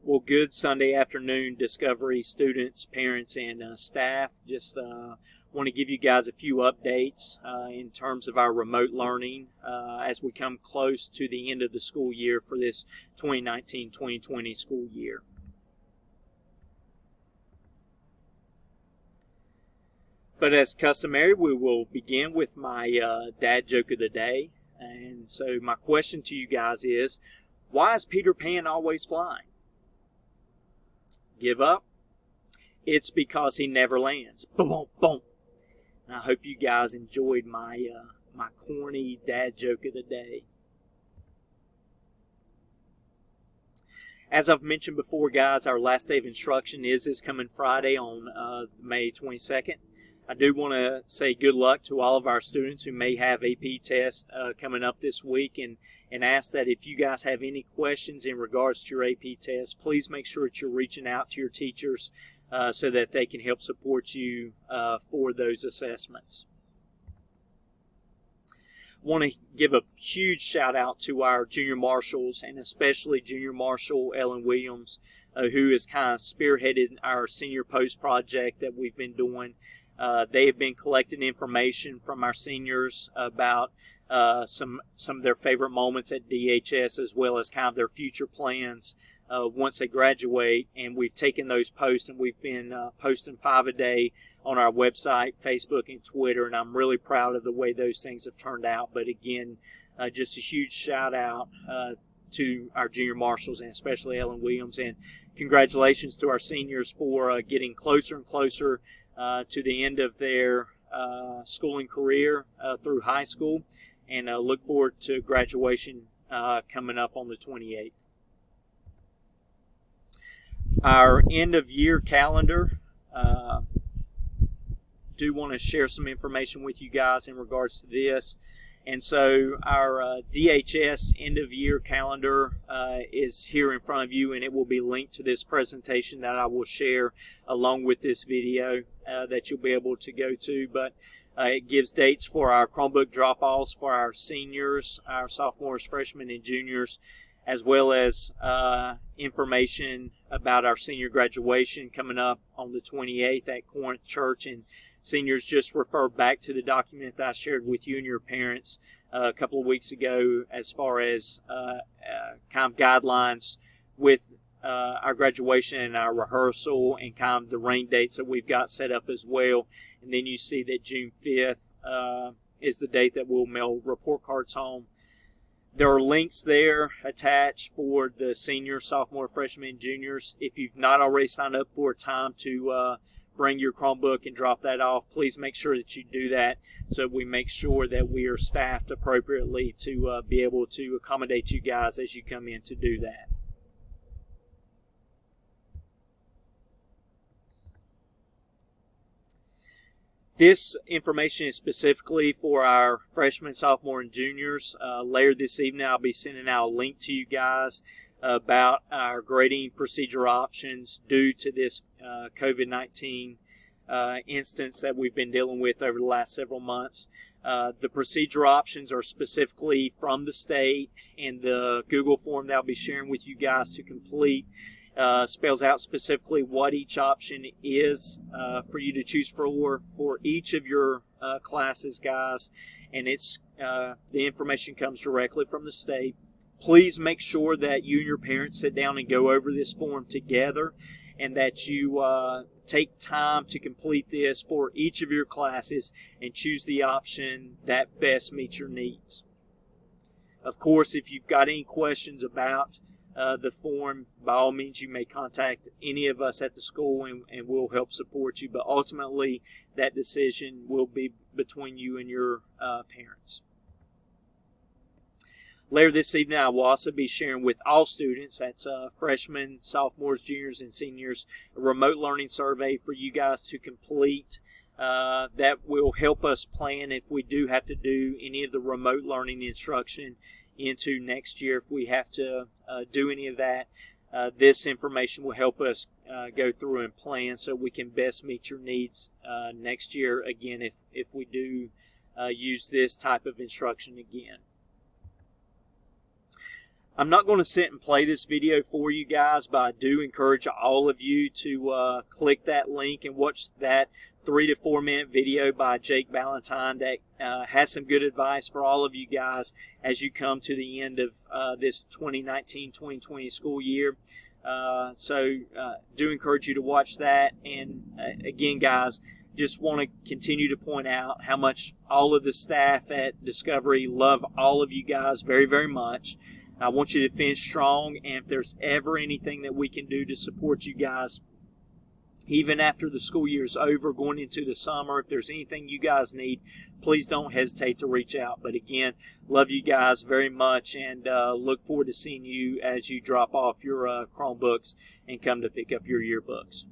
Well, good Sunday afternoon, Discovery students, parents, and staff. Just want to give you guys a few updates in terms of our remote learning as we come close to the end of the school year for this 2019-2020 school year. But as customary, we will begin with my dad joke of the day. And so my question to you guys is, why is Peter Pan always flying? Give up? It's because he never lands. Boom, boom. And I hope you guys enjoyed my corny dad joke of the day. As I've mentioned before, guys, our last day of instruction is this coming Friday on May 22nd. I do want to say good luck to all of our students who may have AP tests coming up this week, and ask that if you guys have any questions in regards to your AP test, please make sure that you're reaching out to your teachers so that they can help support you for those assessments. I want to give a huge shout out to our junior marshals, and especially Junior Marshal Ellen Williams, who has kind of spearheaded our senior post project that we've been doing. They have been collecting information from our seniors about some of their favorite moments at DHS, as well as kind of their future plans once they graduate. And we've taken those posts and we've been posting 5 a day on our website, Facebook, and Twitter. And I'm really proud of the way those things have turned out. But again, just a huge shout out to our junior marshals, and especially Ellen Williams. And congratulations to our seniors for getting closer and closer to the end of their schooling career through high school, and look forward to graduation coming up on the 28th. Our end of year calendar, do want to share some information with you guys in regards to this. And so our DHS end of year calendar is here in front of you, and it will be linked to this presentation that I will share along with this video that you'll be able to go to. But it gives dates for our Chromebook drop-offs for our seniors, our sophomores, freshmen, and juniors, as well as information about our senior graduation coming up on the 28th at Corinth Church. And seniors, just refer back to the document that I shared with you and your parents a couple of weeks ago as far as kind of guidelines with our graduation and our rehearsal, and kind of the rain dates that we've got set up as well. And then you see that June 5th is the date that we'll mail report cards home. There are links there attached for the senior, sophomore, freshmen, and juniors. If you've not already signed up for a time to bring your Chromebook and drop that off, please make sure that you do that, so we make sure that we are staffed appropriately to be able to accommodate you guys as you come in to do that. This information is specifically for our freshmen, sophomore, and juniors. Later this evening, I'll be sending out a link to you guys about our grading procedure options due to this COVID-19 instance that we've been dealing with over the last several months. The procedure options are specifically from the state, and the Google form that I'll be sharing with you guys to complete spells out specifically what each option is for you to choose for each of your classes, guys. And it's the information comes directly from the state. Please make sure that you and your parents sit down and go over this form together, and that you take time to complete this for each of your classes and choose the option that best meets your needs. Of course, if you've got any questions about the form, by all means you may contact any of us at the school, and we'll help support you. But ultimately, that decision will be between you and your parents. Later this evening, I will also be sharing with all students, that's freshmen, sophomores, juniors, and seniors, a remote learning survey for you guys to complete that will help us plan if we do have to do any of the remote learning instruction into next year. If we have to do any of that, this information will help us go through and plan so we can best meet your needs next year, again, if we do use this type of instruction again. I'm not going to sit and play this video for you guys, but I do encourage all of you to click that link and watch that 3 to 4 minute video by Jake Ballantyne that has some good advice for all of you guys as you come to the end of this 2019-2020 school year. So do encourage you to watch that. And again, guys, just want to continue to point out how much all of the staff at Discovery love all of you guys very, very much. I want you to finish strong, and if there's ever anything that we can do to support you guys, even after the school year is over, going into the summer, if there's anything you guys need, please don't hesitate to reach out. But again, love you guys very much, and look forward to seeing you as you drop off your Chromebooks and come to pick up your yearbooks.